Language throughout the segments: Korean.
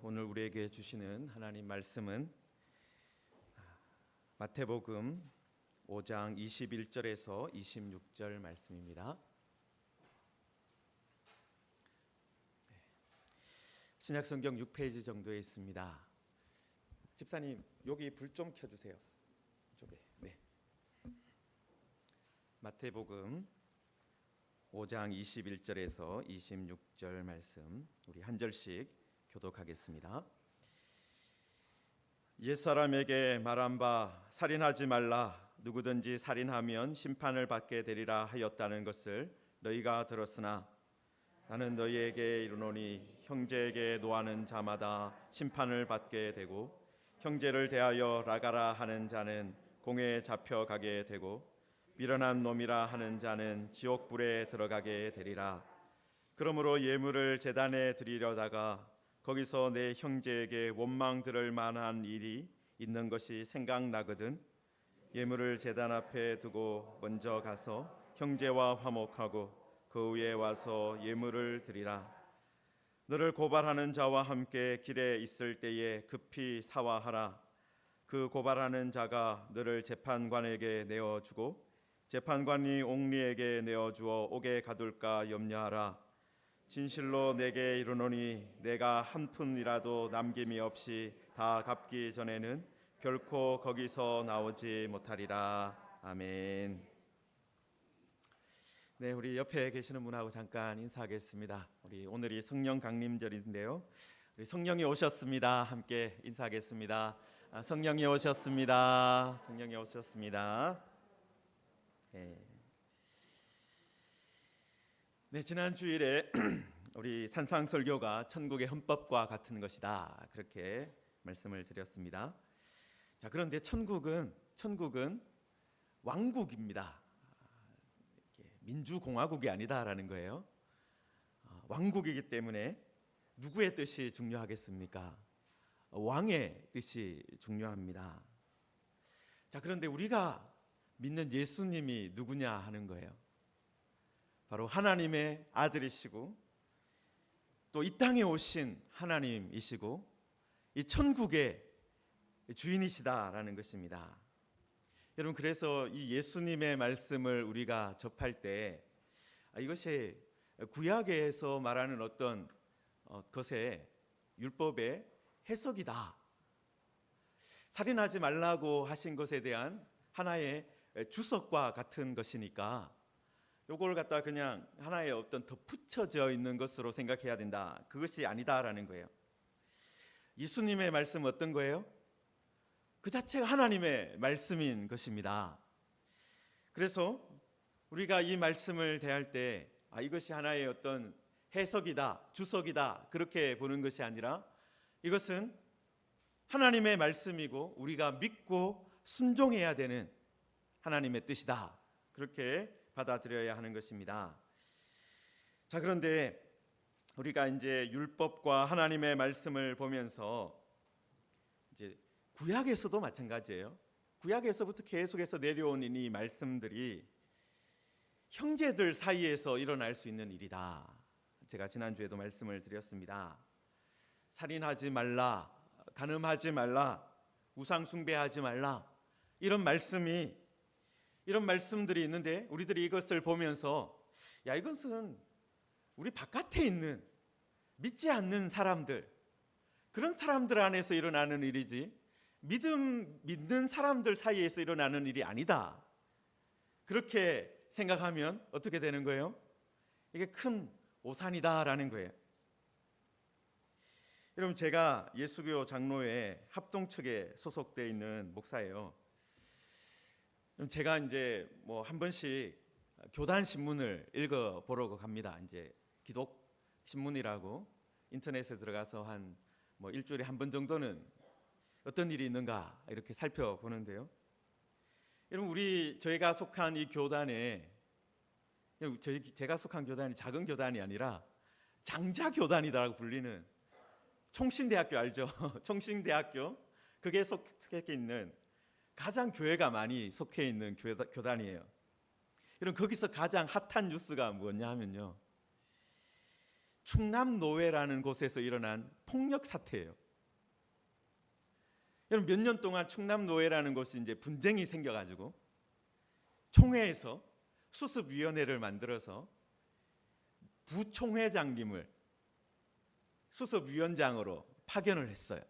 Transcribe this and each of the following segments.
오늘 우리에게 주시는 하나님 말씀은 마태복음 5장 21절에서 26절 말씀입니다. 신약성경 6페이지 정도에 있습니다. 집사님, 여기 불 좀 켜주세요. 이쪽에. 네. 마태복음 5장 21절에서 26절 말씀, 우리 한 절씩 교독하겠습니다. 옛사람에게 말한 바 살인하지 말라, 누구든지 살인하면 심판을 받게 되리라 하였다는 것을 너희가 들었으나 나는 너희에게 이르노니 형제에게 노하는 자마다 심판을 받게 되고 형제를 대하여 나가라 하는 자는 공회에 잡혀가게 되고 미련한 놈이라 하는 자는 지옥불에 들어가게 되리라. 그러므로 예물을 제단에 드리려다가 거기서 내 형제에게 원망 들을 만한 일이 있는 것이 생각나거든 예물을 제단 앞에 두고 먼저 가서 형제와 화목하고 그 후에 와서 예물을 드리라. 너를 고발하는 자와 함께 길에 있을 때에 급히 사화하라. 그 고발하는 자가 너를 재판관에게 내어주고 재판관이 옥리에게 내어주어 옥에 가둘까 염려하라. 진실로 내게 이르노니 내가 한 푼이라도 남김이 없이 다 갚기 전에는 결코 거기서 나오지 못하리라. 아멘. 네, 우리 옆에 계시는 분하고 잠깐 인사하겠습니다. 우리 오늘이 성령 강림절인데요. 우리 성령이 오셨습니다. 함께 인사하겠습니다. 성령이 오셨습니다. 성령이 오셨습니다. 네, 지난 주일에 우리 산상설교가 천국의 헌법과 같은 것이다, 그렇게 말씀을 드렸습니다. 자, 그런데 천국은 왕국입니다. 민주공화국이 아니다라는 거예요. 왕국이기 때문에 누구의 뜻이 중요하겠습니까? 왕의 뜻이 중요합니다. 자, 그런데 우리가 믿는 예수님이 누구냐 하는 거예요. 바로 하나님의 아들이시고 또 이 땅에 오신 하나님이시고 이 천국의 주인이시다라는 것입니다. 여러분, 그래서 이 예수님의 말씀을 우리가 접할 때 이것이 구약에서 말하는 어떤 것의 율법의 해석이다, 살인하지 말라고 하신 것에 대한 하나의 주석과 같은 것이니까 요걸 갖다 그냥 하나의 어떤 덧붙여져 있는 것으로 생각해야 된다, 그것이 아니다라는 거예요. 예수님의 말씀 어떤 거예요? 그 자체가 하나님의 말씀인 것입니다. 그래서 우리가 이 말씀을 대할 때 이것이 하나의 어떤 해석이다, 주석이다, 그렇게 보는 것이 아니라 이것은 하나님의 말씀이고 우리가 믿고 순종해야 되는 하나님의 뜻이다, 그렇게 받아들여야 하는 것입니다. 자, 그런데 우리가 이제 율법과 하나님의 말씀을 보면서 이제 구약에서도 마찬가지예요. 구약에서부터 계속해서 내려온 이 말씀들이 형제들 사이에서 일어날 수 있는 일이다. 제가 지난주에도 말씀을 드렸습니다. 살인하지 말라, 간음하지 말라, 우상 숭배하지 말라, 이런 말씀들이 있는데 우리들이 이것을 보면서 이것은 우리 바깥에 있는 믿지 않는 사람들, 그런 사람들 안에서 일어나는 일이지 믿는 사람들 사이에서 일어나는 일이 아니다, 그렇게 생각하면 어떻게 되는 거예요? 이게 큰 오산이다라는 거예요. 여러분, 제가 예수교 장로회 합동측에 소속되어 있는 목사예요. 제가 이제 한 번씩 교단 신문을 읽어 보려고 갑니다. 이제 기독 신문이라고 인터넷에 들어가서 한 일주일에 한 번 정도는 어떤 일이 있는가 이렇게 살펴보는데요. 여러분, 저희가 속한 이 교단에, 제가 속한 교단이 작은 교단이 아니라 장자 교단이라고 불리는 총신대학교 알죠? 총신대학교, 그게 속해 있는 가장 교회가 많이 속해 있는 교단이에요. 여러분, 거기서 가장 핫한 뉴스가 뭐냐 하면요, 충남노회라는 곳에서 일어난 폭력 사태예요. 여러분, 몇 년 동안 충남노회라는 곳이 이제 분쟁이 생겨가지고 총회에서 수습위원회를 만들어서 부총회장님을 수습위원장으로 파견을 했어요.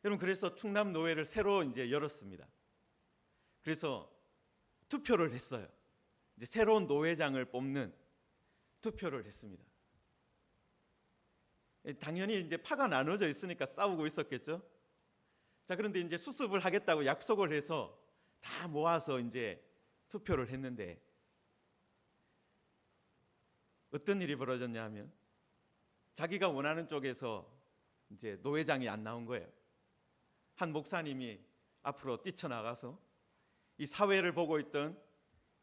여러분, 그래서 충남노회를 새로 이제 열었습니다. 그래서 투표를 했어요. 이제 새로운 노회장을 뽑는 투표를 했습니다. 당연히 이제 파가 나눠져 있으니까 싸우고 있었겠죠. 자, 그런데 이제 수습을 하겠다고 약속을 해서 다 모아서 이제 투표를 했는데 어떤 일이 벌어졌냐 하면 자기가 원하는 쪽에서 이제 노회장이 안 나온 거예요. 한 목사님이 앞으로 뛰쳐나가서 이 사회를 보고 있던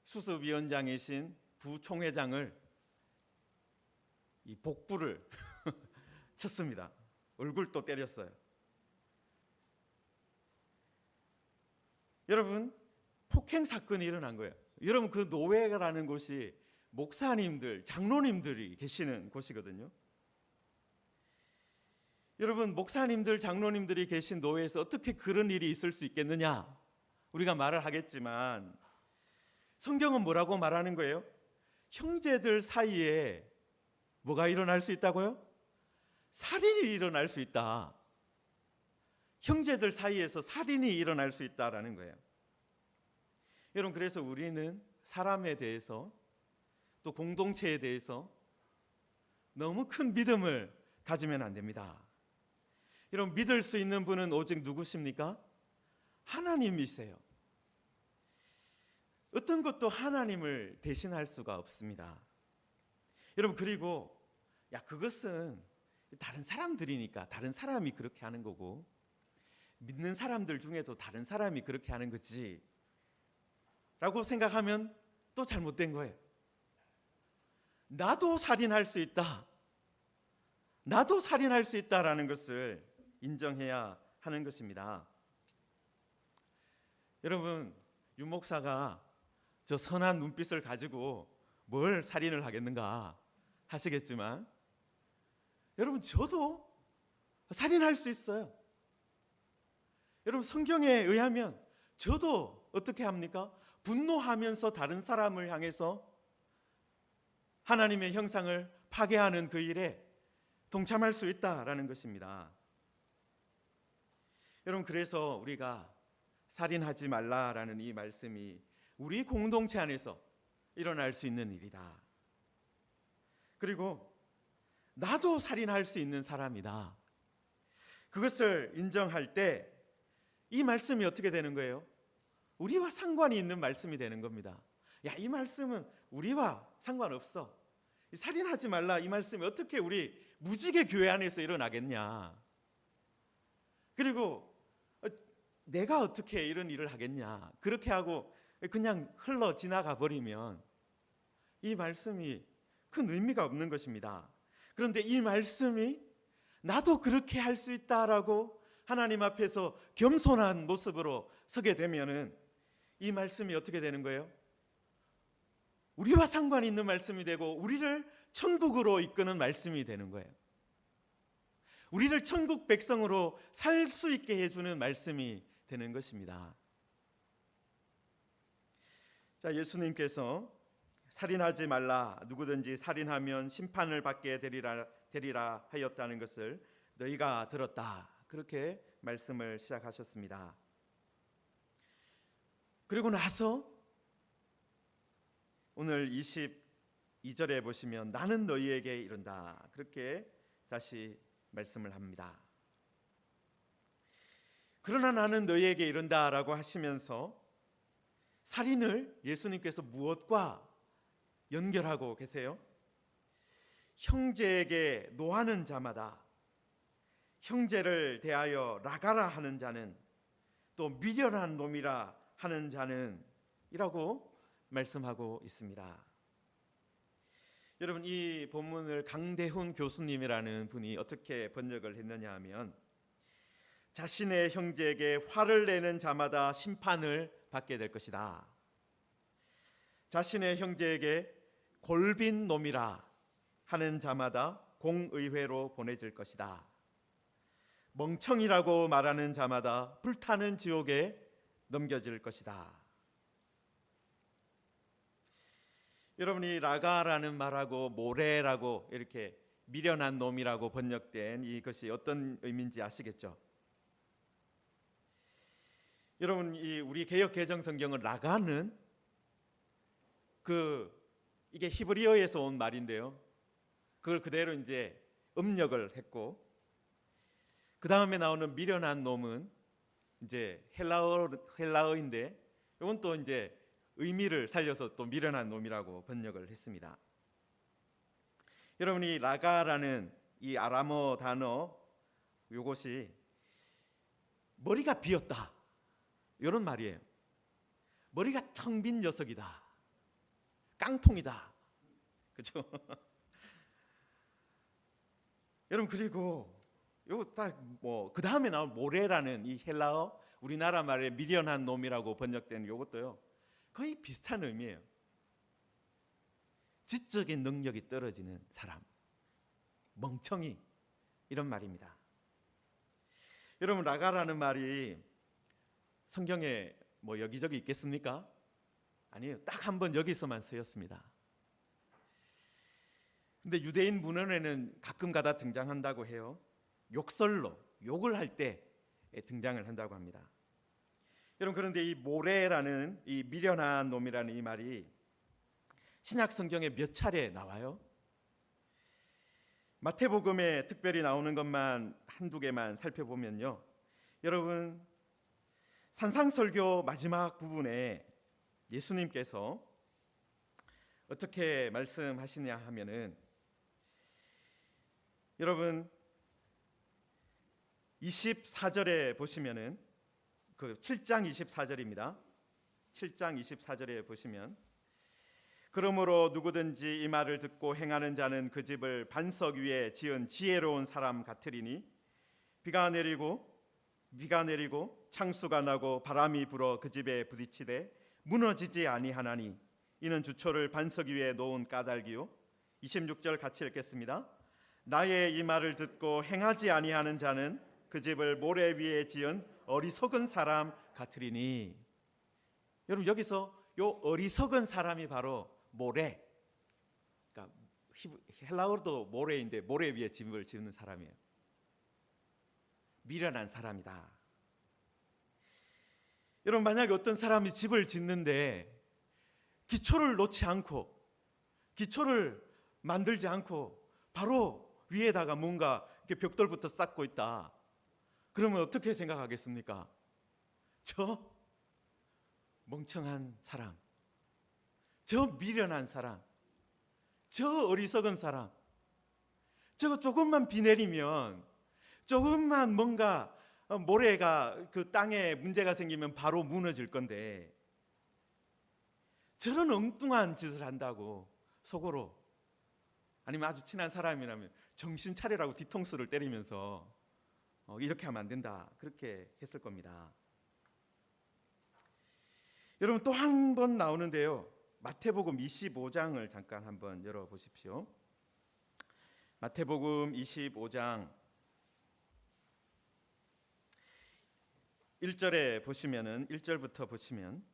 수습위원장이신 부총회장을 이 복부를 쳤습니다. 얼굴도 때렸어요. 여러분, 폭행 사건이 일어난 거예요. 여러분, 그 노회라는 곳이 목사님들, 장로님들이 계시는 곳이거든요. 여러분, 목사님들, 장로님들이 계신 노회에서 어떻게 그런 일이 있을 수 있겠느냐? 우리가 말을 하겠지만 성경은 뭐라고 말하는 거예요? 형제들 사이에 뭐가 일어날 수 있다고요? 살인이 일어날 수 있다. 형제들 사이에서 살인이 일어날 수 있다라는 거예요. 여러분, 그래서 우리는 사람에 대해서 또 공동체에 대해서 너무 큰 믿음을 가지면 안 됩니다. 여러분, 믿을 수 있는 분은 오직 누구십니까? 하나님이세요. 어떤 것도 하나님을 대신할 수가 없습니다. 여러분, 그리고 그것은 다른 사람들이니까 다른 사람이 그렇게 하는 거고 믿는 사람들 중에도 다른 사람이 그렇게 하는 거지 라고 생각하면 또 잘못된 거예요. 나도 살인할 수 있다. 나도 살인할 수 있다라는 것을 인정해야 하는 것입니다. 여러분, 유 목사가 저 선한 눈빛을 가지고 뭘 살인을 하겠는가 하시겠지만 여러분, 저도 살인할 수 있어요. 여러분, 성경에 의하면 저도 어떻게 합니까? 분노하면서 다른 사람을 향해서 하나님의 형상을 파괴하는 그 일에 동참할 수 있다라는 것입니다. 여러분, 그래서 우리가 살인하지 말라라는 이 말씀이 우리 공동체 안에서 일어날 수 있는 일이다. 그리고 나도 살인할 수 있는 사람이다. 그것을 인정할 때 이 말씀이 어떻게 되는 거예요? 우리와 상관이 있는 말씀이 되는 겁니다. 이 말씀은 우리와 상관없어. 살인하지 말라 이 말씀이 어떻게 우리 무지개 교회 안에서 일어나겠냐? 그리고 내가 어떻게 이런 일을 하겠냐? 그렇게 하고 그냥 흘러 지나가 버리면 이 말씀이 큰 의미가 없는 것입니다. 그런데 이 말씀이 나도 그렇게 할 수 있다라고 하나님 앞에서 겸손한 모습으로 서게 되면은 이 말씀이 어떻게 되는 거예요? 우리와 상관이 있는 말씀이 되고 우리를 천국으로 이끄는 말씀이 되는 거예요. 우리를 천국 백성으로 살 수 있게 해주는 말씀이 되는 것입니다. 자, 예수님께서 살인하지 말라, 누구든지 살인하면 심판을 받게 되리라 하였다는 것을 너희가 들었다. 그렇게 말씀을 시작하셨습니다. 그리고 나서 오늘 22절에 보시면 나는 너희에게 이른다. 그렇게 다시 말씀을 합니다. 그러나 나는 너희에게 이른다라고 하시면서 살인을 예수님께서 무엇과 연결하고 계세요? 형제에게 노하는 자마다, 형제를 대하여 나가라 하는 자는, 또 미련한 놈이라 하는 자는 이라고 말씀하고 있습니다. 여러분, 이 본문을 강대훈 교수님이라는 분이 어떻게 번역을 했느냐 하면 자신의 형제에게 화를 내는 자마다 심판을 받게 될 것이다. 자신의 형제에게 골빈 놈이라 하는 자마다 공의회로 보내질 것이다. 멍청이라고 말하는 자마다 불타는 지옥에 넘겨질 것이다. 여러분이 라가라는 말하고 모래라고 이렇게 미련한 놈이라고 번역된 이것이 어떤 의미인지 아시겠죠? 여러분, 우리 개역 개정 성경은 라가는 이게 히브리어에서 온 말인데요. 그걸 그대로 이제 음력을 했고, 그 다음에 나오는 미련한 놈은 이제 헬라어인데, 이건 또 이제 의미를 살려서 또 미련한 놈이라고 번역을 했습니다. 여러분이 라가라는 이 아람어 단어, 이것이 머리가 비었다, 이런 말이에요. 머리가 텅 빈 녀석이다, 깡통이다, 그렇죠? 여러분, 그리고 요거 딱 그 다음에 나온 모래라는 이 헬라어, 우리나라 말에 미련한 놈이라고 번역된 요것도요, 거의 비슷한 의미예요. 지적인 능력이 떨어지는 사람, 멍청이, 이런 말입니다. 여러분, 라가라는 말이 성경에 여기저기 있겠습니까? 아니에요. 딱 한 번 여기서만 쓰였습니다. 근데 유대인 문헌에는 가끔가다 등장한다고 해요. 욕설로, 욕을 할 때 등장을 한다고 합니다. 여러분, 그런데 이 모래라는, 이 미련한 놈이라는 이 말이 신약 성경에 몇 차례 나와요. 마태복음에 특별히 나오는 것만 한두 개만 살펴보면요, 여러분, 산상설교 마지막 부분에 예수님께서 어떻게 말씀하시냐 하면은, 여러분 24절에 보시면은, 그 7장 24절입니다. 7장 24절에 보시면, 그러므로 누구든지 이 말을 듣고 행하는 자는 그 집을 반석 위에 지은 지혜로운 사람 같으리니 비가 내리고 창수가 나고 바람이 불어 그 집에 부딪히되 무너지지 아니하나니 이는 주초를 반석 위에 놓은 까닭이요. 26절 같이 읽겠습니다. 나의 이 말을 듣고 행하지 아니하는 자는 그 집을 모래 위에 지은 어리석은 사람 같으리니. 여러분, 여기서 요 어리석은 사람이 바로 모래, 그러니까 헬라어도 모래인데 모래 위에 집을 지는 사람이에요. 미련한 사람이다. 여러분, 만약에 어떤 사람이 집을 짓는데 기초를 놓지 않고, 기초를 만들지 않고 바로 위에다가 뭔가 이렇게 벽돌부터 쌓고 있다, 그러면 어떻게 생각하겠습니까? 저 멍청한 사람, 저 미련한 사람, 저 어리석은 사람, 저거 조금만 비 내리면, 조금만 뭔가 모래가 그 땅에 문제가 생기면 바로 무너질 건데 저런 엉뚱한 짓을 한다고 속으로, 아니면 아주 친한 사람이라면 정신 차리라고 뒤통수를 때리면서 이렇게 하면 안 된다, 그렇게 했을 겁니다. 여러분, 또 한 번 나오는데요, 마태복음 25장을 잠깐 한번 열어보십시오. 마태복음 25장 1절에 보시면은, 1절부터 보시면,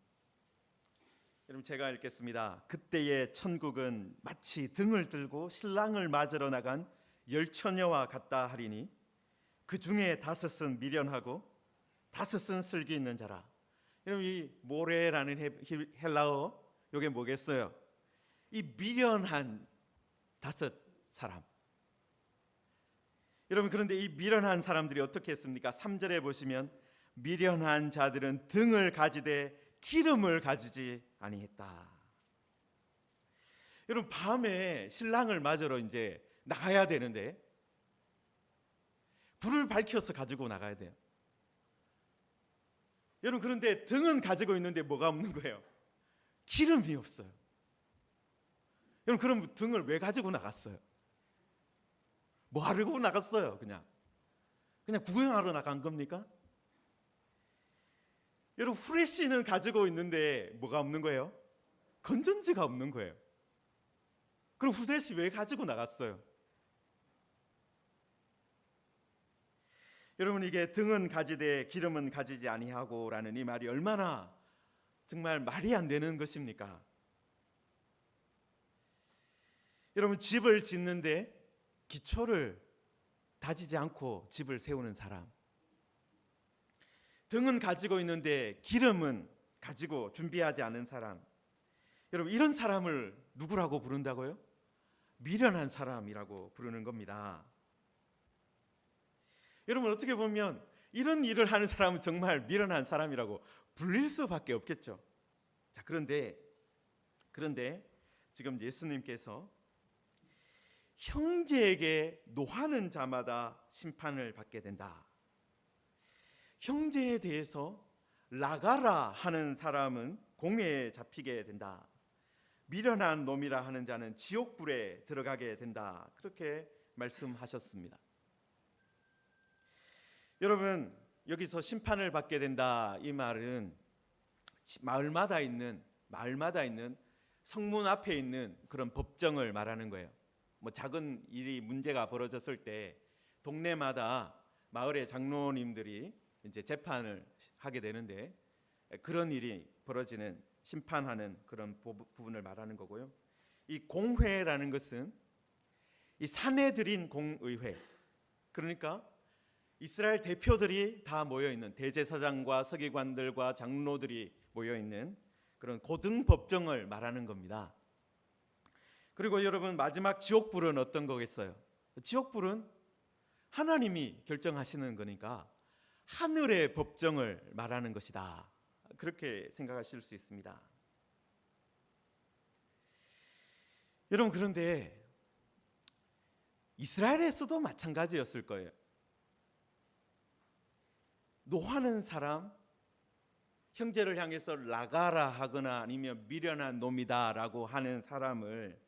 여러분 제가 읽겠습니다. 그때의 천국은 마치 등을 들고 신랑을 맞으러 나간 열처녀와 같다 하리니 그 중에 다섯은 미련하고 다섯은 슬기 있는 자라. 여러분, 이 모래라는 헬라어, 이게 뭐겠어요? 이 미련한 다섯 사람. 여러분, 그런데 이 미련한 사람들이 어떻게 했습니까? 3절에 보시면 미련한 자들은 등을 가지되 기름을 가지지 아니했다. 여러분, 밤에 신랑을 맞으러 이제 나가야 되는데 불을 밝혀서 가지고 나가야 돼요. 여러분, 그런데 등은 가지고 있는데 뭐가 없는 거예요? 기름이 없어요. 여러분, 그럼 등을 왜 가지고 나갔어요? 뭐 하려고 나갔어요? 그냥 구경하러 나간 겁니까? 여러분, 후레쉬는 가지고 있는데 뭐가 없는 거예요? 건전지가 없는 거예요. 그럼 후레쉬 왜 가지고 나갔어요? 여러분, 이게 등은 가지되 기름은 가지지 아니하고라는 이 말이 얼마나 정말 말이 안 되는 것입니까? 여러분, 집을 짓는데 기초를 다지지 않고 집을 세우는 사람, 등은 가지고 있는데 기름은 가지고 준비하지 않은 사람, 여러분, 이런 사람을 누구라고 부른다고요? 미련한 사람이라고 부르는 겁니다. 여러분, 어떻게 보면 이런 일을 하는 사람은 정말 미련한 사람이라고 불릴 수밖에 없겠죠. 자, 그런데 지금 예수님께서 형제에게 노하는 자마다 심판을 받게 된다. 형제에 대해서 나가라 하는 사람은 공회에 잡히게 된다. 미련한 놈이라 하는 자는 지옥불에 들어가게 된다. 그렇게 말씀하셨습니다. 여러분, 여기서 심판을 받게 된다, 이 말은 마을마다 있는 성문 앞에 있는 그런 법정을 말하는 거예요. 뭐 작은 일이 문제가 벌어졌을 때 동네마다 마을의 장로님들이 이제 재판을 하게 되는데, 그런 일이 벌어지는, 심판하는 그런 부분을 말하는 거고요. 이 공회라는 것은 이 사내들인 공의회, 그러니까 이스라엘 대표들이 다 모여 있는, 대제사장과 서기관들과 장로들이 모여 있는 그런 고등 법정을 말하는 겁니다. 그리고 여러분, 마지막 지옥불은 어떤 거겠어요? 지옥불은 하나님이 결정하시는 거니까 하늘의 법정을 말하는 것이다. 그렇게 생각하실 수 있습니다. 여러분, 그런데 이스라엘에서도 마찬가지였을 거예요. 노하는 사람, 형제를 향해서 나가라 하거나 아니면 미련한 놈이다라고 하는 사람을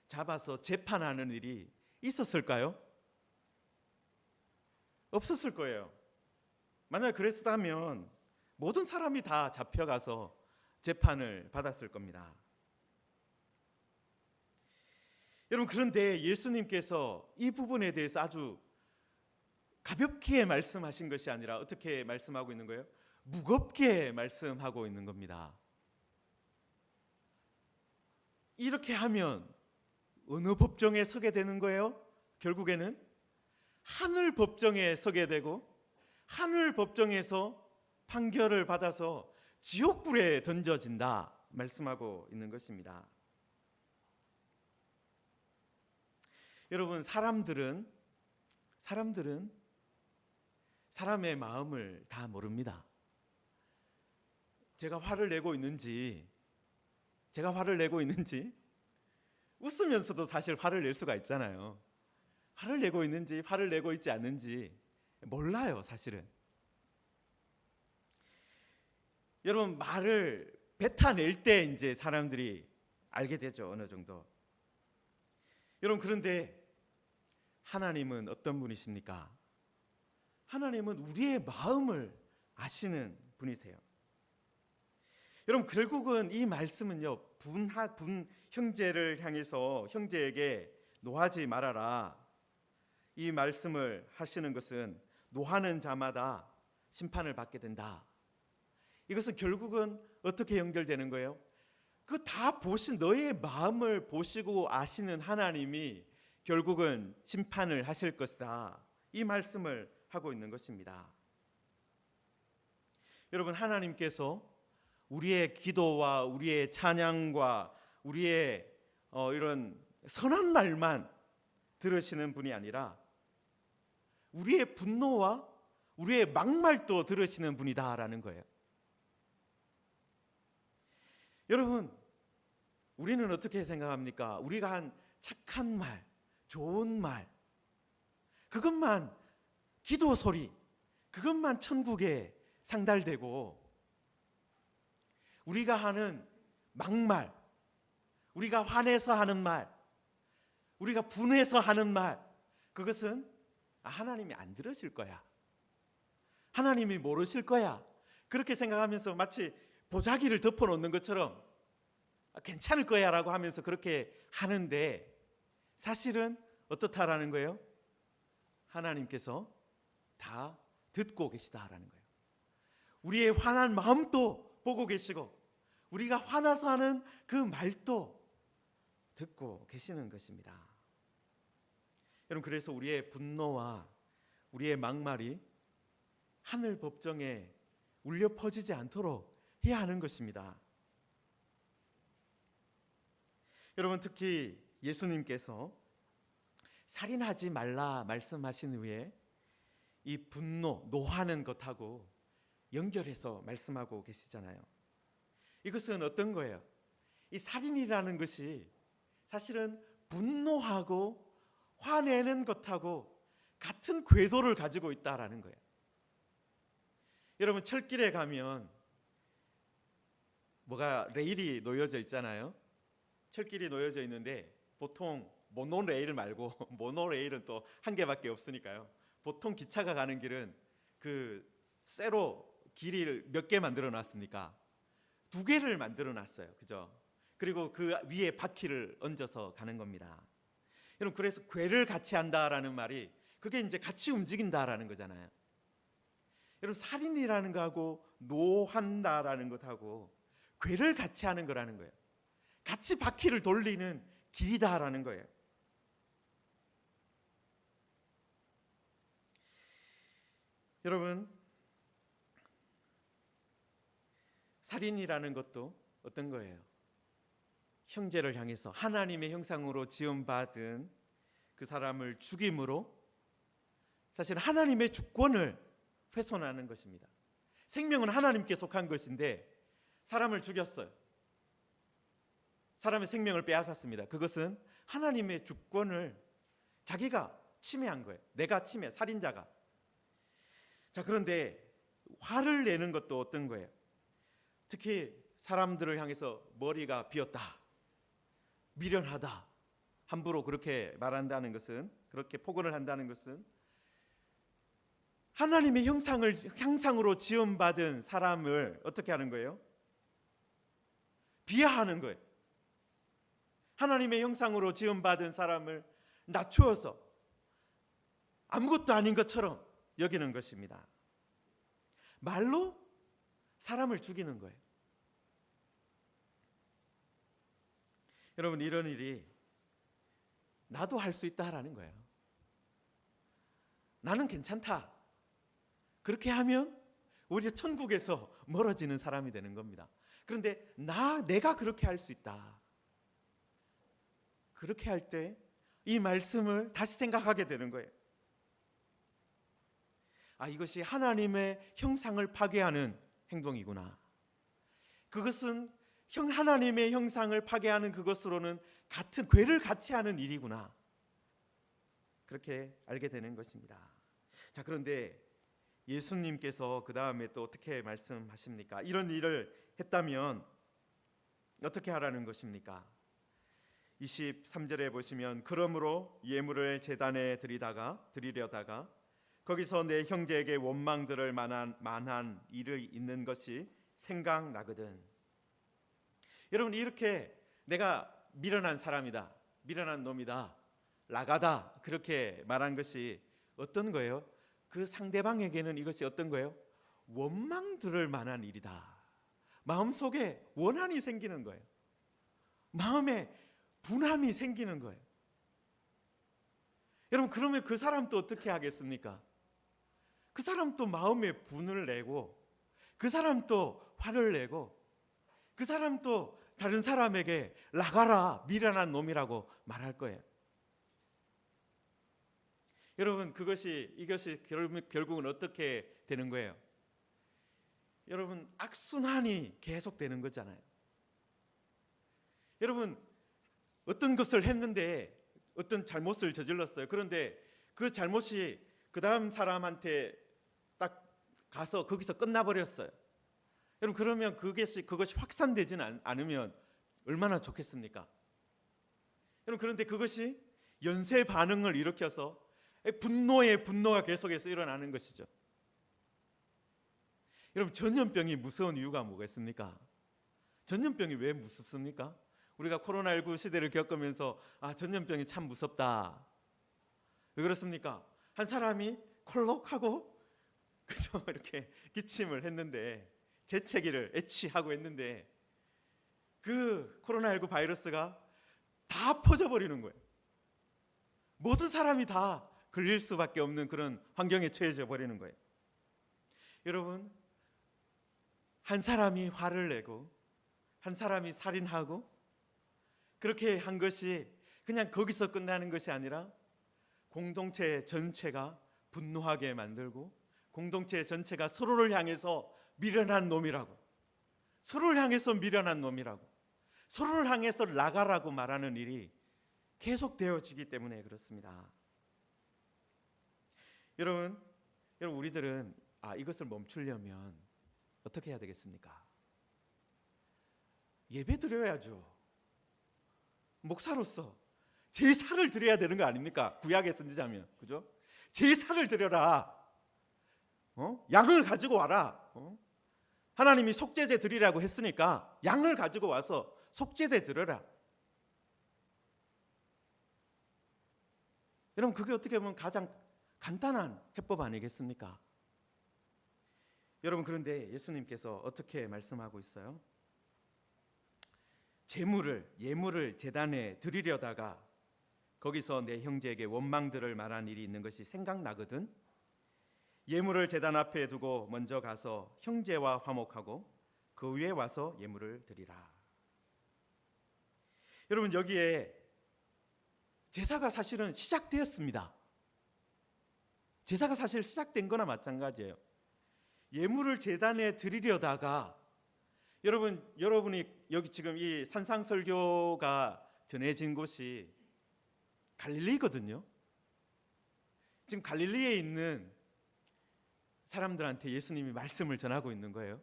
잡아서 재판하는 일이 있었을까요? 없었을 거예요. 만약 그랬다면 모든 사람이 다 잡혀가서 재판을 받았을 겁니다. 여러분, 그런데 예수님께서 이 부분에 대해서 아주 가볍게 말씀하신 것이 아니라 어떻게 말씀하고 있는 거예요? 무겁게 말씀하고 있는 겁니다. 이렇게 하면 어느 법정에 서게 되는 거예요? 결국에는 하늘 법정에 서게 되고, 하늘 법정에서 판결을 받아서 지옥불에 던져진다 말씀하고 있는 것입니다. 여러분, 사람들은 사람의 마음을 다 모릅니다. 제가 화를 내고 있는지 웃으면서도 사실 화를 낼 수가 있잖아요. 화를 내고 있는지 화를 내고 있지 않는지 몰라요, 사실은. 여러분, 말을 뱉어낼 때 이제 사람들이 알게 되죠, 어느 정도. 여러분, 그런데 하나님은 어떤 분이십니까? 하나님은 우리의 마음을 아시는 분이세요. 여러분, 결국은 이 말씀은요, 형제를 향해서 형제에게 노하지 말아라, 이 말씀을 하시는 것은 노하는 자마다 심판을 받게 된다. 이것은 결국은 어떻게 연결되는 거예요? 그 다 보신, 너의 마음을 보시고 아시는 하나님이 결국은 심판을 하실 것이다, 이 말씀을 하고 있는 것입니다. 여러분, 하나님께서 우리의 기도와 우리의 찬양과 우리의 이런 선한 말만 들으시는 분이 아니라 우리의 분노와 우리의 막말도 들으시는 분이다라는 거예요. 여러분, 우리는 어떻게 생각합니까? 우리가 한 착한 말, 좋은 말, 그것만, 기도 소리, 그것만 천국에 상달되고, 우리가 하는 막말, 우리가 화내서 하는 말, 우리가 분해서 하는 말, 그것은 하나님이 안 들으실 거야, 하나님이 모르실 거야, 그렇게 생각하면서 마치 보자기를 덮어놓는 것처럼 괜찮을 거야 라고 하면서 그렇게 하는데, 사실은 어떻다라는 거예요? 하나님께서 다 듣고 계시다라는 거예요. 우리의 화난 마음도 보고 계시고 우리가 화나서 하는 그 말도 듣고 계시는 것입니다. 여러분, 그래서 우리의 분노와 우리의 막말이 하늘 법정에 울려 퍼지지 않도록 해야 하는 것입니다. 여러분, 특히 예수님께서 살인하지 말라 말씀하신 후에 이 분노, 노하는 것하고 연결해서 말씀하고 계시잖아요. 이것은 어떤 거예요? 이 살인이라는 것이 사실은 분노하고 화내는 것하고 같은 궤도를 가지고 있다라는 거예요. 여러분, 철길에 가면 뭐가 레일이 놓여져 있잖아요. 철길이 놓여져 있는데 보통 모노레일 말고 모노레일은 또 한 개밖에 없으니까요. 보통 기차가 가는 길은 그 쇠로 길을 몇 개 만들어 놨습니까? 2개를 만들어 놨어요. 그죠? 그리고 그 위에 바퀴를 얹어서 가는 겁니다. 여러분, 그래서 궤를 같이 한다라는 말이 그게 이제 같이 움직인다라는 거잖아요. 여러분, 살인이라는 거하고 노한다라는 것하고 궤를 같이 하는 거라는 거예요. 같이 바퀴를 돌리는 길이다라는 거예요. 여러분, 살인이라는 것도 어떤 거예요? 형제를 향해서 하나님의 형상으로 지음받은 그 사람을 죽임으로 사실 하나님의 주권을 훼손하는 것입니다. 생명은 하나님께 속한 것인데 사람을 죽였어요. 사람의 생명을 빼앗았습니다. 그것은 하나님의 주권을 자기가 침해한 거예요. 내가 침해, 살인자가. 자, 그런데 화를 내는 것도 어떤 거예요? 특히 사람들을 향해서 머리가 비었다, 미련하다, 함부로 그렇게 말한다는 것은, 그렇게 폭언을 한다는 것은 하나님의 형상으로 지음받은 사람을 어떻게 하는 거예요? 비하하는 거예요. 하나님의 형상으로 지음받은 사람을 낮추어서 아무것도 아닌 것처럼 여기는 것입니다. 말로 사람을 죽이는 거예요. 여러분, 이런 일이 나도 할 수 있다라는 거예요. 나는 괜찮다. 그렇게 하면 오히려 천국에서 멀어지는 사람이 되는 겁니다. 그런데 내가 그렇게 할 수 있다. 그렇게 할 때 이 말씀을 다시 생각하게 되는 거예요. 이것이 하나님의 형상을 파괴하는 행동이구나. 그것은 하나님의 형상을 파괴하는 그것으로는 같은 궤를 같이 하는 일이구나. 그렇게 알게 되는 것입니다. 자, 그런데 예수님께서 그 다음에 또 어떻게 말씀하십니까? 이런 일을 했다면 어떻게 하라는 것입니까? 23절에 보시면 그러므로 예물을 제단에 드리려다가 거기서 내 형제에게 원망 들을 만한 일이 있는 것이 생각나거든. 여러분, 이렇게 내가 미련한 사람이다, 미련한 놈이다, 나가다, 그렇게 말한 것이 어떤 거예요? 그 상대방에게는 이것이 어떤 거예요? 원망 들을 만한 일이다. 마음속에 원한이 생기는 거예요. 마음에 분함이 생기는 거예요. 여러분, 그러면 그 사람도 어떻게 하겠습니까? 그 사람도 마음에 분을 내고, 그 사람도 화를 내고, 그 사람도 다른 사람에게 나가라, 미련한 놈이라고 말할 거예요. 여러분, 이것이 결국은 어떻게 되는 거예요? 여러분, 악순환이 계속 되는 거잖아요. 여러분, 어떤 것을 했는데 어떤 잘못을 저질렀어요. 그런데 그 잘못이 그 다음 사람한테 딱 가서 거기서 끝나버렸어요. 여러분, 그러면 그것이 확산되지는 않으면 얼마나 좋겠습니까? 여러분, 그런데 그것이 연쇄 반응을 일으켜서 분노가 계속해서 일어나는 것이죠. 여러분, 전염병이 무서운 이유가 뭐겠습니까? 전염병이 왜 무섭습니까? 우리가 코로나19 시대를 겪으면서 전염병이 참 무섭다. 왜 그렇습니까? 한 사람이 콜록하고 그저 이렇게 기침을 했는데, 재채기를 애치하고 했는데 그 코로나19 바이러스가 다 퍼져버리는 거예요. 모든 사람이 다 걸릴 수밖에 없는 그런 환경에 처해져 버리는 거예요. 여러분, 한 사람이 화를 내고 한 사람이 살인하고 그렇게 한 것이 그냥 거기서 끝나는 것이 아니라 공동체 전체가 분노하게 만들고 공동체 전체가 서로를 향해서 미련한 놈이라고, 서로를 향해서 미련한 놈이라고, 서로를 향해서 나가라고 말하는 일이 계속되어지기 때문에 그렇습니다. 여러분 우리들은 이것을 멈추려면 어떻게 해야 되겠습니까? 예배 드려야죠. 목사로서 제사를 드려야 되는 거 아닙니까? 구약의 선지자면, 그죠? 제사를 드려라. 양을 가지고 와라. 하나님이 속죄제 드리라고 했으니까 양을 가지고 와서 속죄제 드려라. 여러분, 그게 어떻게 보면 가장 간단한 해법 아니겠습니까? 여러분, 그런데 예수님께서 어떻게 말씀하고 있어요? 예물을 제단에 드리려다가 거기서 내 형제에게 원망들을 말한 일이 있는 것이 생각나거든. 예물을 제단 앞에 두고 먼저 가서 형제와 화목하고 그 위에 와서 예물을 드리라. 여러분, 여기에 제사가 사실은 시작되었습니다. 제사가 사실 시작된 거나 마찬가지예요. 예물을 제단에 드리려다가 여러분이 여기 지금 이 산상설교가 전해진 곳이 갈릴리거든요. 지금 갈릴리에 있는 사람들한테 예수님이 말씀을 전하고 있는 거예요.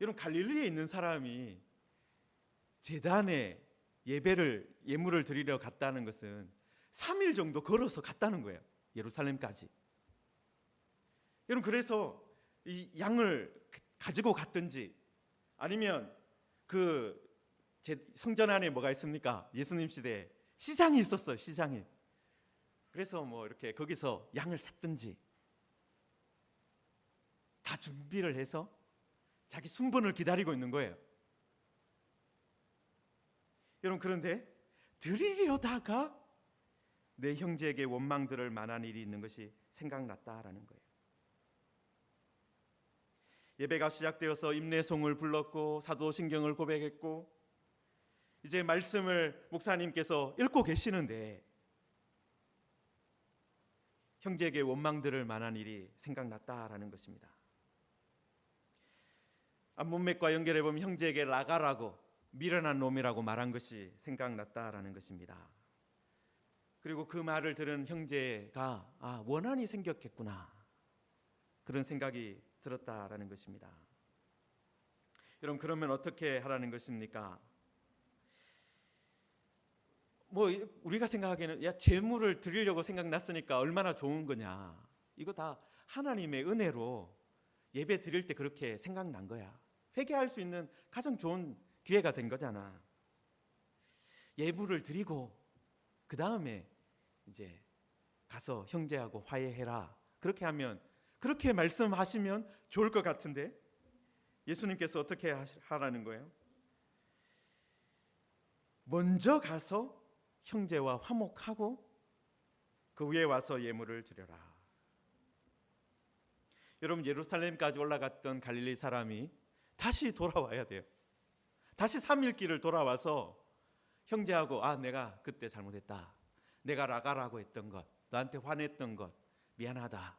여러분, 갈릴리에 있는 사람이 제단에 예물을 드리러 갔다는 것은 3일 정도 걸어서 갔다는 거예요. 예루살렘까지. 여러분, 그래서 이 양을 가지고 갔든지 아니면 그 성전 안에 뭐가 있습니까? 예수님 시대에 시장이 있었어요. 시장이. 그래서 뭐 이렇게 거기서 양을 샀든지 다 준비를 해서 자기 순번을 기다리고 있는 거예요. 여러분, 그런데 드리려다가 내 형제에게 원망들을 만한 일이 있는 것이 생각났다라는 거예요. 예배가 시작되어서 임내송을 불렀고 사도신경을 고백했고 이제 말씀을 목사님께서 읽고 계시는데 형제에게 원망들을 만한 일이 생각났다라는 것입니다. 안문맥과 연결해 보면 형제에게 나가라고, 미련한 놈이라고 말한 것이 생각났다라는 것입니다. 그리고 그 말을 들은 형제가 원한이 생겼겠구나, 그런 생각이 들었다라는 것입니다. 여러분, 그러면 어떻게 하라는 것입니까? 뭐 우리가 생각하기에는 재물을 드리려고 생각났으니까 얼마나 좋은 거냐, 이거 다 하나님의 은혜로 예배 드릴 때 그렇게 생각난 거야. 회개할 수 있는 가장 좋은 기회가 된 거잖아. 예물을 드리고 그 다음에 이제 가서 형제하고 화해해라, 그렇게 말씀하시면 좋을 것 같은데 예수님께서 어떻게 하라는 거예요? 먼저 가서 형제와 화목하고 그 위에 와서 예물을 드려라. 여러분, 예루살렘까지 올라갔던 갈릴리 사람이 다시 돌아와야 돼요. 다시 3일 길을 돌아와서 형제하고 내가 그때 잘못했다, 내가 나가라고 했던 것, 너한테 화냈던 것 미안하다,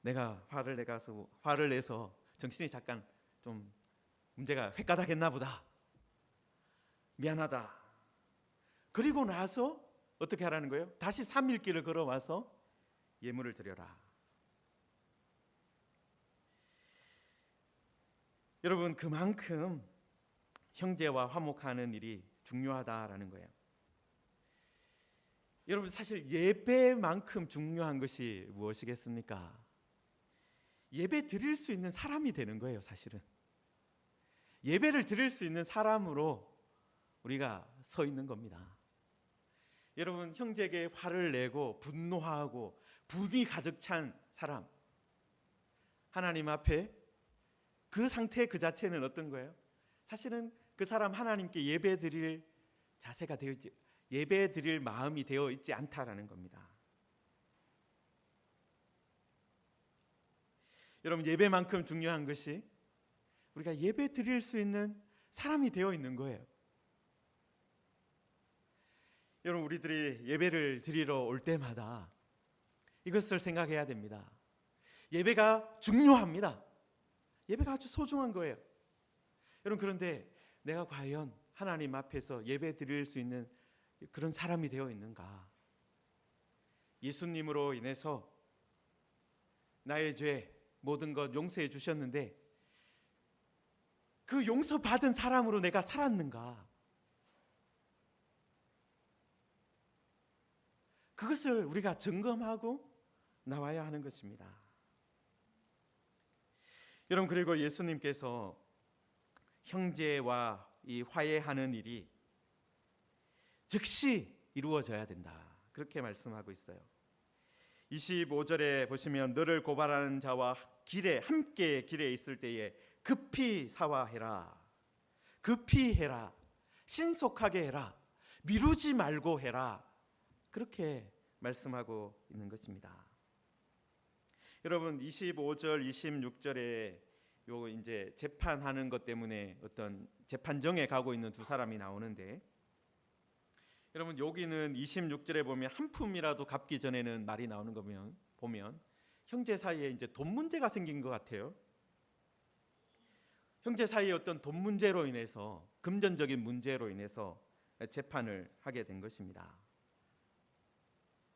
내가 화를 내서 정신이 잠깐 좀 문제가 획가닥했나 보다, 미안하다. 그리고 나서 어떻게 하라는 거예요? 다시 3일 길을 걸어와서 예물을 드려라. 여러분, 그만큼 형제와 화목하는 일이 중요하다라는 거예요. 여러분, 사실 예배만큼 중요한 것이 무엇이겠습니까? 예배 드릴 수 있는 사람이 되는 거예요. 사실은 예배를 드릴 수 있는 사람으로 우리가 서 있는 겁니다. 여러분, 형제에게 화를 내고 분노하고 분이 가득 찬 사람, 하나님 앞에 그 상태 그 자체는 어떤 거예요? 사실은 그 사람 하나님께 예배 드릴 자세가 되어 있지, 예배 드릴 마음이 되어 있지 않다라는 겁니다. 여러분, 예배만큼 중요한 것이 우리가 예배 드릴 수 있는 사람이 되어 있는 거예요. 여러분, 우리들이 예배를 드리러 올 때마다 이것을 생각해야 됩니다. 예배가 중요합니다. 예배가 아주 소중한 거예요. 여러분, 그런데 내가 과연 하나님 앞에서 예배 드릴 수 있는 그런 사람이 되어 있는가? 예수님으로 인해서 나의 죄 모든 것 용서해 주셨는데 그 용서받은 사람으로 내가 살았는가? 그것을 우리가 점검하고 나와야 하는 것입니다. 여러분, 그리고 예수님께서 형제와 이 화해하는 일이 즉시 이루어져야 된다, 그렇게 말씀하고 있어요. 25절에 보시면 너를 고발하는 자와 함께 길에 있을 때에 급히 사화해라. 급히 해라. 신속하게 해라. 미루지 말고 해라. 그렇게 말씀하고 있는 것입니다. 여러분, 25절, 26절에 요 이제 재판하는 것 때문에 어떤 재판정에 가고 있는 두 사람이 나오는데, 여러분, 여기는 26절에 보면 한 푼이라도 갚기 전에는 말이 나오는 거 보면 형제 사이에 이제 돈 문제가 생긴 것 같아요. 형제 사이에 어떤 돈 문제로 인해서, 금전적인 문제로 인해서 재판을 하게 된 것입니다.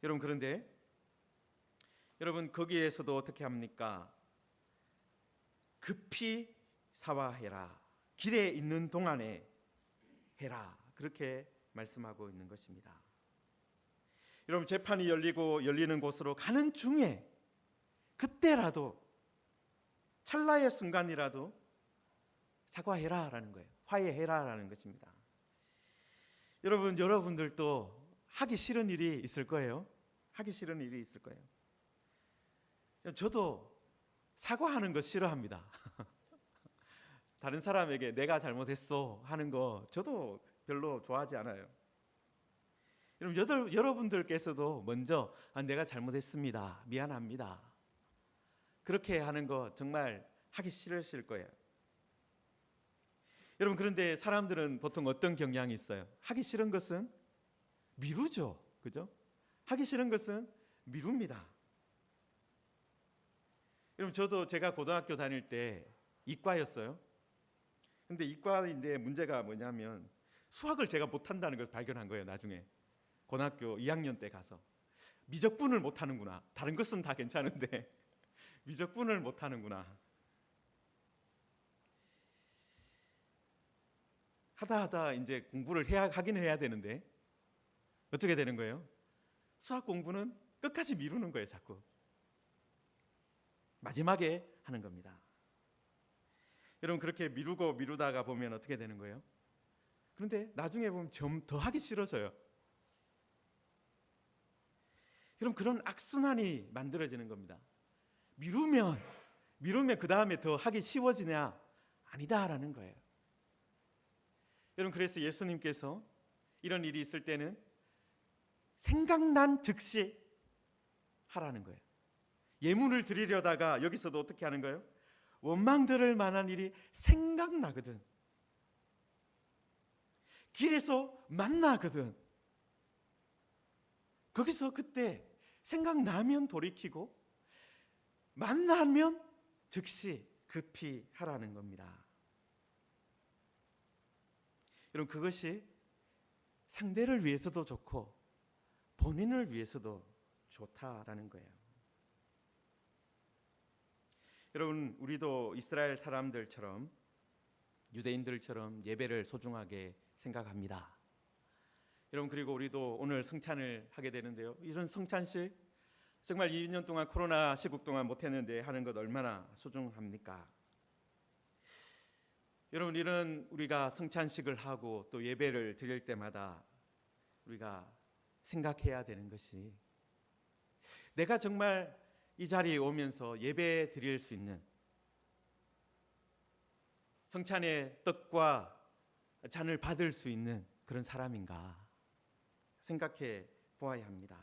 여러분, 그런데 여러분, 거기에서도 어떻게 합니까? 급히 사화해라. 길에 있는 동안에 해라. 그렇게 말씀하고 있는 것입니다. 여러분, 재판이 열리는 곳으로 가는 중에 그때라도, 찰나의 순간이라도 사과해라라는 거예요. 화해해라라는 것입니다. 여러분, 여러분들도 하기 싫은 일이 있을 거예요. 하기 싫은 일이 있을 거예요. 저도 사과하는 거 싫어합니다. 다른 사람에게 내가 잘못했어 하는 거 저도 별로 좋아하지 않아요. 여러분들께서도 먼저 내가 잘못했습니다, 미안합니다, 그렇게 하는 거 정말 하기 싫으실 거예요. 여러분, 그런데 사람들은 보통 어떤 경향이 있어요? 하기 싫은 것은 미루죠. 그죠? 하기 싫은 것은 미룹니다. 여러분, 저도 제가 고등학교 다닐 때 이과였어요. 근데 이과인데 문제가 뭐냐면 수학을 제가 못한다는 걸 발견한 거예요. 나중에 고등학교 2학년 때 가서 미적분을 못하는구나. 다른 것은 다 괜찮은데 미적분을 못하는구나. 하다 이제 공부를 하긴 해야 되는데 어떻게 되는 거예요? 수학 공부는 끝까지 미루는 거예요. 자꾸 마지막에 하는 겁니다. 여러분, 그렇게 미루다가 보면 어떻게 되는 거예요? 그런데 나중에 보면 좀 더 하기 싫어져요. 여러분, 그런 악순환이 만들어지는 겁니다. 미루면 그 다음에 더 하기 쉬워지냐? 아니다라는 거예요. 여러분, 그래서 예수님께서 이런 일이 있을 때는 생각난 즉시 하라는 거예요. 예물을 드리려다가 여기서도 어떻게 하는 거예요? 원망 들을 만한 일이 생각나거든, 길에서 만나거든, 거기서 그때 생각나면 돌이키고 만나면 즉시 급히 하라는 겁니다. 여러분, 그것이 상대를 위해서도 좋고 본인을 위해서도 좋다라는 거예요. 여러분, 우리도 이스라엘 사람들처럼, 유대인들처럼 예배를 소중하게 생각합니다. 여러분, 그리고 우리도 오늘 성찬을 하게 되는데요, 이런 성찬식 정말 2년 동안 코로나 시국 동안 못했는데 하는 것 얼마나 소중합니까? 여러분, 이런 우리가 성찬식을 하고 또 예배를 드릴 때마다 우리가 생각해야 되는 것이, 내가 정말 이 자리에 오면서 예배 드릴 수 있는, 성찬의 떡과 잔을 받을 수 있는 그런 사람인가 생각해 보아야 합니다.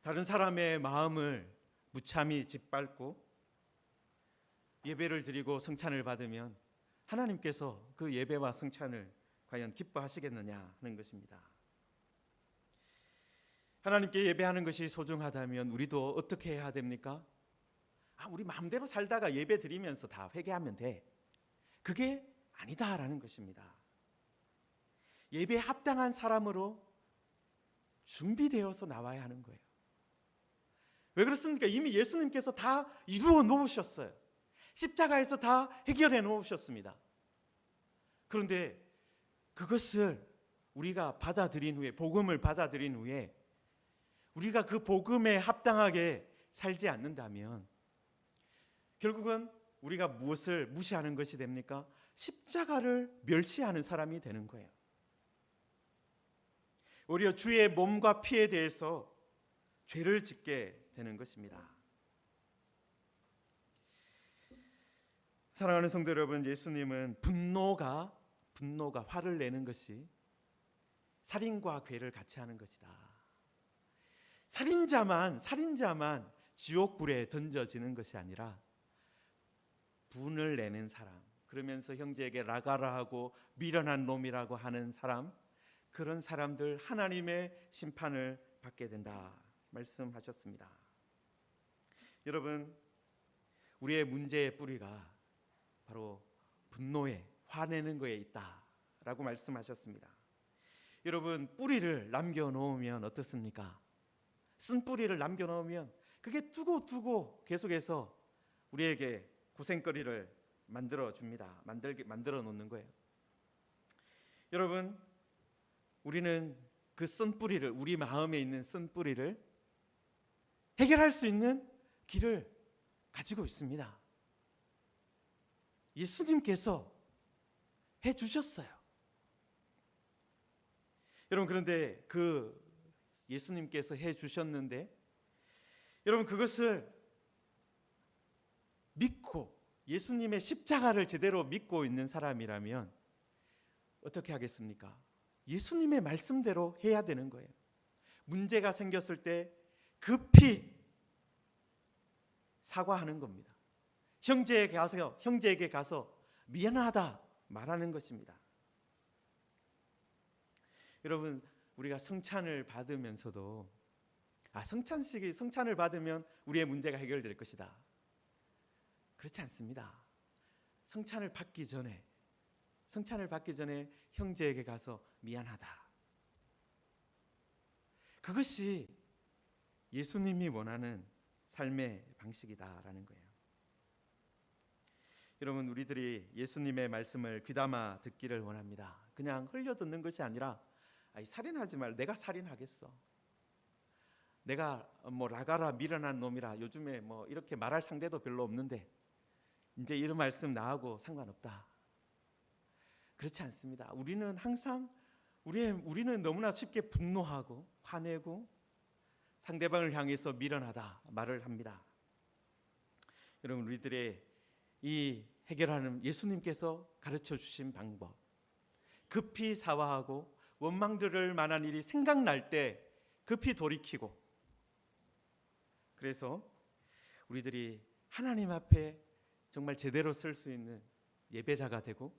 다른 사람의 마음을 무참히 짓밟고 예배를 드리고 성찬을 받으면 하나님께서 그 예배와 성찬을 과연 기뻐하시겠느냐 하는 것입니다. 하나님께 예배하는 것이 소중하다면 우리도 어떻게 해야 됩니까? 우리 마음대로 살다가 예배 드리면서 다 회개하면 돼. 그게 아니다라는 것입니다. 예배에 합당한 사람으로 준비되어서 나와야 하는 거예요. 왜 그렇습니까? 이미 예수님께서 다 이루어 놓으셨어요. 십자가에서 다 해결해 놓으셨습니다. 그런데 그것을 우리가 받아들인 후에, 복음을 받아들인 후에 우리가 그 복음에 합당하게 살지 않는다면 결국은 우리가 무엇을 무시하는 것이 됩니까? 십자가를 멸시하는 사람이 되는 거예요. 오히려 주의 몸과 피에 대해서 죄를 짓게 되는 것입니다. 사랑하는 성도 여러분, 예수님은 분노가 화를 내는 것이 살인과 괴를 같이 하는 것이다. 살인자만 지옥불에 던져지는 것이 아니라 분을 내는 사람, 그러면서 형제에게 라가라 하고 미련한 놈이라고 하는 사람, 그런 사람들 하나님의 심판을 받게 된다 말씀하셨습니다. 여러분, 우리의 문제의 뿌리가 바로 분노에, 화내는 거에 있다라고 말씀하셨습니다. 여러분, 뿌리를 남겨놓으면 어떻습니까? 쓴 뿌리를 남겨놓으면 그게 두고 계속해서 우리에게 고생거리를 만들어줍니다. 만들어 놓는 거예요. 여러분, 우리는 그 쓴 뿌리를, 우리 마음에 있는 쓴 뿌리를 해결할 수 있는 길을 가지고 있습니다. 예수님께서 해주셨어요. 여러분, 그런데 그 예수님께서 해주셨는데 여러분, 그것을 믿고 예수님의 십자가를 제대로 믿고 있는 사람이라면 어떻게 하겠습니까? 예수님의 말씀대로 해야 되는 거예요. 문제가 생겼을 때 급히 사과하는 겁니다. 형제에게 가서 미안하다 말하는 것입니다. 여러분, 우리가 성찬을 받으면서도 성찬을 받으면 우리의 문제가 해결될 것이다, 그렇지 않습니다. 성찬을 받기 전에 형제에게 가서 미안하다, 그것이 예수님이 원하는 삶의 방식이다라는 거예요. 여러분, 우리들이 예수님의 말씀을 귀담아 듣기를 원합니다. 그냥 흘려 듣는 것이 아니라 살인하지 말, 내가 살인하겠어, 내가 라가라 미련한 놈이라, 요즘에 이렇게 말할 상대도 별로 없는데 이제 이런 말씀 나하고 상관없다, 그렇지 않습니다. 우리는 항상 우리는 너무나 쉽게 분노하고 화내고 상대방을 향해서 미련하다 말을 합니다. 여러분, 우리들의 이 해결하는 예수님께서 가르쳐 주신 방법, 급히 사과하고 원망 들을 만한 일이 생각날 때 급히 돌이키고, 그래서 우리들이 하나님 앞에 정말 제대로 쓸 수 있는 예배자가 되고,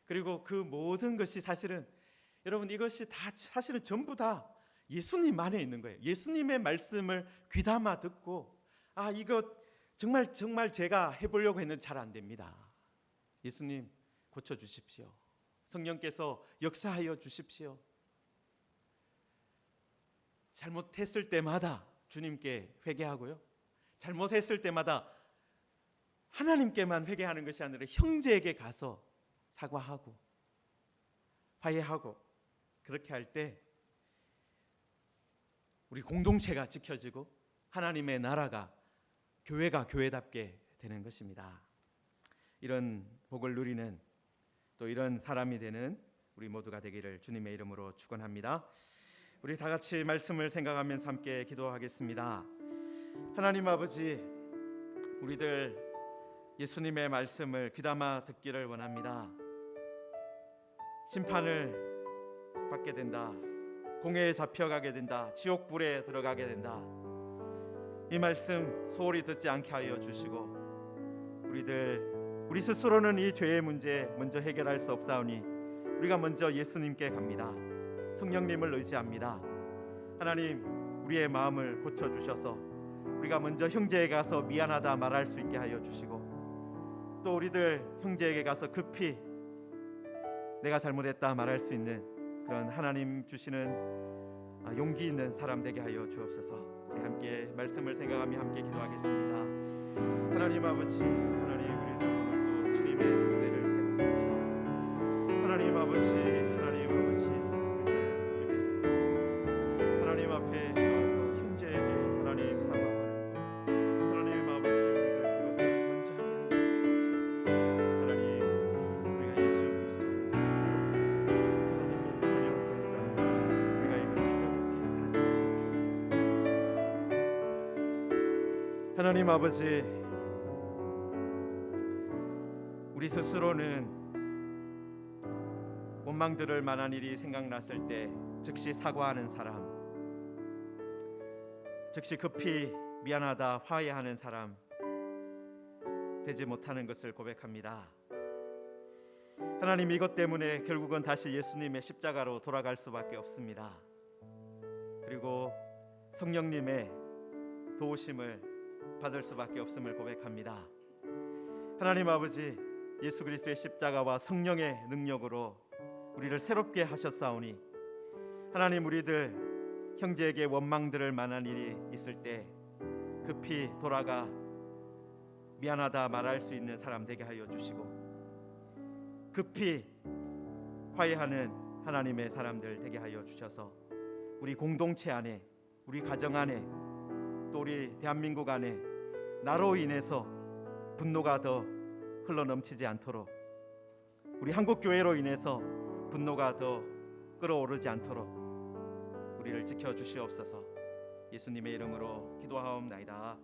그리고 그 모든 것이 사실은 여러분, 이것이 다 사실은 전부 다 예수님 안에 있는 거예요. 예수님의 말씀을 귀담아 듣고, 이거 정말 제가 해보려고 했는데 잘 안 됩니다. 예수님 고쳐주십시오. 성령께서 역사하여 주십시오. 잘못했을 때마다 주님께 회개하고요, 잘못했을 때마다 하나님께만 회개하는 것이 아니라 형제에게 가서 사과하고 화해하고, 그렇게 할 때 우리 공동체가 지켜지고 하나님의 나라가, 교회가 교회답게 되는 것입니다. 이런 복을 누리는, 또 이런 사람이 되는 우리 모두가 되기를 주님의 이름으로 축원합니다. 우리 다 같이 말씀을 생각하면서 함께 기도하겠습니다. 하나님 아버지, 우리들 예수님의 말씀을 귀담아 듣기를 원합니다. 심판을 받게 된다, 공회에 잡혀가게 된다, 지옥불에 들어가게 된다. 이 말씀 소홀히 듣지 않게 하여 주시고, 우리 스스로는 이 죄의 문제 먼저 해결할 수 없사오니 우리가 먼저 예수님께 갑니다. 성령님을 의지합니다. 하나님, 우리의 마음을 고쳐주셔서 우리가 먼저 형제에게 가서 미안하다 말할 수 있게 하여 주시고, 또 우리들 형제에게 가서 급히 내가 잘못했다 말할 수 있는 그런 하나님 주시는 용기 있는 사람 되게 하여 주옵소서. 우리 함께 말씀을 생각하며 함께 기도하겠습니다. 하나님 아버지, 하나님, 우리들 오늘도 주님의 은혜를 깨닫습니다. 하나님 아버지, 하나님 아버지, 하나님 앞에 나와서 형제에게 하나님 사과하는 것, 하나님 아버지, 우리들 그것을 먼저 하게 하여 주옵소서. 하나님, 우리가 예수 그리스도 안에서 하나님의 자녀로 되었다면 우리가 이걸 자녀답게 살게 주옵소서. 하나님 아버지, 우리 스스로는 원망들을 만한 일이 생각났을 때 즉시 사과하는 사람, 즉시 급히 미안하다 화해하는 사람 되지 못하는 것을 고백합니다. 하나님, 이것 때문에 결국은 다시 예수님의 십자가로 돌아갈 수밖에 없습니다. 그리고 성령님의 도우심을 받을 수밖에 없음을 고백합니다. 하나님 아버지, 예수 그리스도의 십자가와 성령의 능력으로 우리를 새롭게 하셨사오니, 하나님, 우리들 형제에게 원망들을 만한 일이 있을 때 급히 돌아가 미안하다 말할 수 있는 사람 되게 하여 주시고, 급히 화해하는 하나님의 사람들 되게 하여 주셔서 우리 공동체 안에, 우리 가정 안에, 또 우리 대한민국 안에 나로 인해서 분노가 더 흘러넘치지 않도록, 우리 한국교회로 인해서 분노가 더 끓어오르지 않도록 우리를 지켜주시옵소서. 예수님의 이름으로 기도하옵나이다.